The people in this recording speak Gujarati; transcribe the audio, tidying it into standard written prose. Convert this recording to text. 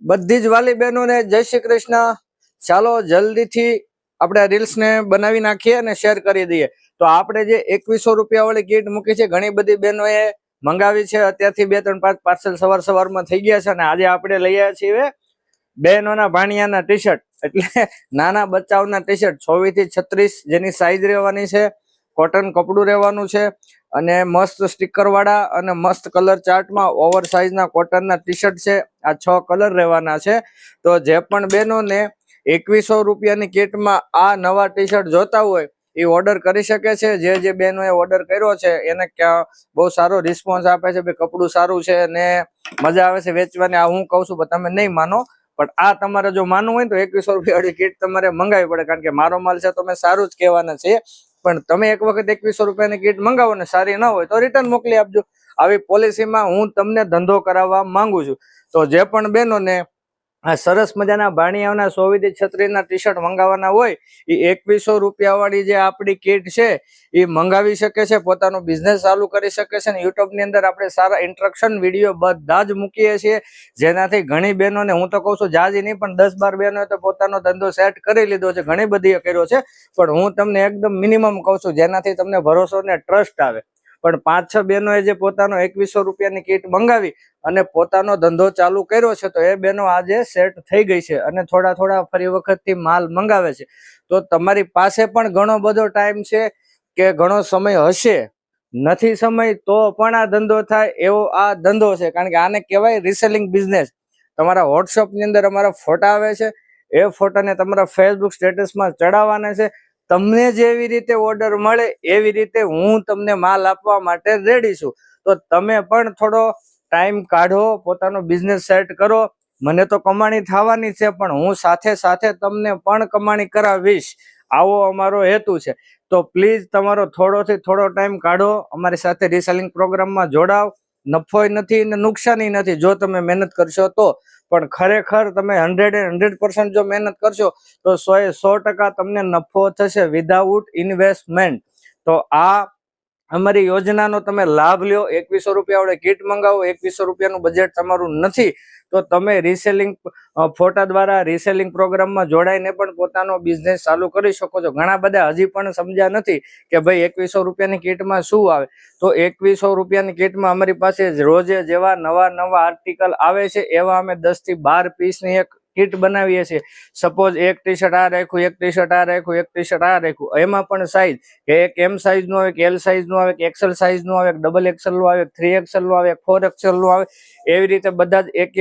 બધી જ વાલી બહેનોને જય શ્રી કૃષ્ણ। ચાલો જલ્દીથી આપણે રીલ્સ ને બનાવી નાખીએ અને શેર કરી દઈએ। તો આપણે જે 2100 રૂપિયા વાળી કીટ મૂકી છે, ઘણી બધી બહેનોએ મંગાવી છે। અત્યારથી 2 3 5 પાર્સલ સવારમાં થઈ ગયા છે અને આજે આપણે લઈ આવ્યા છીએ બહેનોના ભાણિયાના ટી શર્ટ, એટલે નાના બચ્ચાઓના ટી શર્ટ 24 થી 36 જેની સાઈઝ રહેવાની છે। કોટન કપડું રહેવાનું છે અને મસ્ત સ્ટીકર વાળા અને મસ્ત કલર ચાર્ટમાં ઓવર સાઇઝના કોટનના ટી શર્ટ છે। આ 6 કલર રહેવાના છે। તો જે પણ બહેનોને 2100 રૂપિયાની કીટમાં આ નવા ટી શર્ટ જોતા હોય એ ઓર્ડર કરી શકે છે। જે બહેનોએ ઓર્ડર કર્યો છે એને બહુ સારો રિસ્પોન્સ આપે છે, ભાઈ કપડું સારું છે ને મજા આવે છે વેચવાની। આ હું કહું છું પણ તમે નહીં માનો, પણ આ તમારે જો માનવું હોય તો 2100 રૂપિયાની કીટ તમારે મંગાવવી પડે, કારણ કે મારો માલ છે તો મેં સારું જ કહેવાના છે। પણ તમે એક વખત 2100 રૂપિયાની કીટ મંગાવો ને સારી ના હોય તો રિટર્ન મોકલી આપજો। આવી પોલિસીમાં હું તમને ધંધો કરાવવા માંગુ છું। તો જે પણ બહેનોને આ સરસ મજાના ભાણિયાઓના 24 થી 36ના ટી શર્ટ મંગાવવાના હોય એ 2100 રૂપિયા વાળી જે આપણી કીટ છે એ મંગાવી શકે છે, પોતાનો બિઝનેસ ચાલુ કરી શકે છે। અને યુટ્યુબની અંદર આપણે સારા ઇન્સ્ટ્રક્શન વિડીયો બધા જ મૂકીએ છીએ, જેનાથી ઘણી બહેનોને, હું તો કહું છું જાજી નહીં પણ 10-12 બહેનોએ તો પોતાનો ધંધો સેટ કરી લીધો છે, ઘણી બધી કર્યો છે। પણ હું તમને એકદમ મિનિમમ કહું છું જેનાથી તમને ભરોસો ને ટ્રસ્ટ આવે। પણ 5-6 બહેનોએ જે પોતાનો 2100 રૂપિયાની કીટ મંગાવી અને પોતાનો ધંધો ચાલુ કર્યો છે, તો એ બહેનો આજે સેટ થઈ ગઈ છે અને થોડા ફરી વખતથી માલ મંગાવે છે। તો તમારી પાસે પણ ઘણો બધો ટાઈમ છે કે ઘણો સમય હશે, નથી સમય તો પણ આ ધંધો થાય એવો આ ધંધો છે, કારણ કે આને કહેવાય રિસેલિંગ બિઝનેસ। તમારા વોટ્સઅપની અંદર અમારા ફોટા આવે છે, એ ફોટાને તમારા ફેસબુક સ્ટેટસમાં ચડાવવાના છે। તમને જેવી રીતે ઓર્ડર મળે એવી રીતે હું તમને માલ આપવા માટે રેડી છું। તો તમે પણ થોડો ટાઈમ કાઢો, પોતાનો બિઝનેસ સેટ કરો। મને તો કમાણી થવાની છે, પણ હું સાથે તમને પણ કમાણી કરાવીશ, આવો અમારો હેતુ છે। તો પ્લીઝ તમારો થોડોથી થોડો ટાઈમ કાઢો, અમારી સાથે રીસેલિંગ પ્રોગ્રામમાં જોડાવ। નફોય નથી ને નુકસાની નથી જો તમે મહેનત કરશો તો, પણ ખરેખર તમે 100% જો મહેનત કરશો તો 100% તમને નફો થશે વિધાઉટ ઇન્વેસ્ટમેન્ટ। તો આ અમારી યોજનાનો તમે લાભ લ્યો। 2100 રૂપિયા વડે કીટ મંગાવો, 2100 રૂપિયાનું બજેટ તમારું નથી તો તમે રીસેલિંગ ફોટા દ્વારા રીસેલિંગ પ્રોગ્રામમાં જોડાઈને પણ પોતાનો બિઝનેસ ચાલુ કરી શકો છો। ઘણા બધા હજી પણ સમજ્યા નથી કે ભાઈ 2100 રૂપિયાની કીટમાં શું આવે। તો 2100 રૂપિયાની કીટમાં અમારી પાસે રોજે જેવા નવા આર્ટિકલ આવે છે એવા અમે 10 થી 12 પીસની એક કીટ બનાવીએ છીએ। સપોઝ એક ટી શર્ટ આ રાખ્યું, એક ટી શર્ટ આ રાખ્યું, એક ટી શર્ટ આ રાખ્યું, એમાં પણ સાઈઝ કે એક એમ સાઈઝ નું આવે, કે એલ સાઈઝ નું આવે, કે એક્સેલ સાઈઝ નું આવે, ડબલ એક્સેલ નું આવે, 3XL નું આવે, 4XL નું આવે, એવી રીતે બધા જ એક